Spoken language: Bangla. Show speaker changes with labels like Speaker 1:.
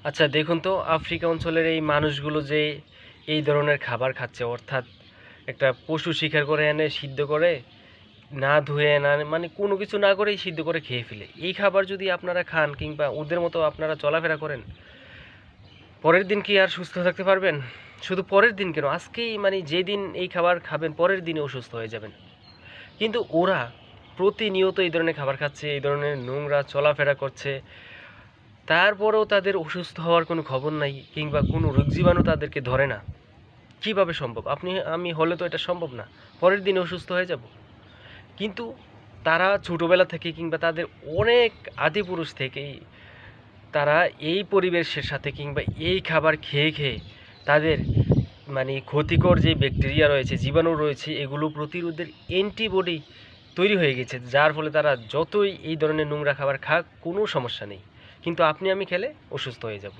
Speaker 1: আচ্ছা দেখুন তো আফ্রিকা অঞ্চলের এই মানুষগুলো যে এই ধরনের খাবার খাচ্ছে, অর্থাৎ একটা পশু শিকার করে এনে সিদ্ধ করে না ধুয়ে না মানে কোনো কিছু না করেই সিদ্ধ করে খেয়ে ফেলে। এই খাবার যদি আপনারা খান কিংবা ওদের মতো আপনারা চলাফেরা করেন, পরের দিন কি আর সুস্থ থাকতে পারবেন? শুধু পরের দিন কেন, আজকেই মানে যেদিন এই খাবার খাবেন পরের দিনে অসুস্থ হয়ে যাবেন। কিন্তু ওরা প্রতিনিয়ত এই ধরনের খাবার খাচ্ছে, এই ধরনের নোংরা চলাফেরা করছে, তারপরেও তাদের অসুস্থ হওয়ার কোনো খবর নাই কিংবা কোনো রোগ জীবাণু তাদেরকে ধরে না। কিভাবে সম্ভব? আপনি আমি হলে তো এটা সম্ভব না, পরের দিনে অসুস্থ হয়ে যাব। কিন্তু তারা ছোটোবেলা থেকে কিংবা তাদের অনেক আদিপুরুষ থেকেই তারা এই পরিবেশের সাথে কিংবা এই খাবার খেয়ে খেয়ে তাদের মানে ক্ষতিকর যে ব্যাকটেরিয়া রয়েছে, জীবাণু রয়েছে, এগুলো প্রতিরোধের অ্যান্টিবডি তৈরি হয়ে গেছে, যার ফলে তারা যতই এই ধরনের নোংরা খাবার খাক কোনো সমস্যা নেই। কিন্তু আপনি আমি খেলে অসুস্থ হয়ে যাব।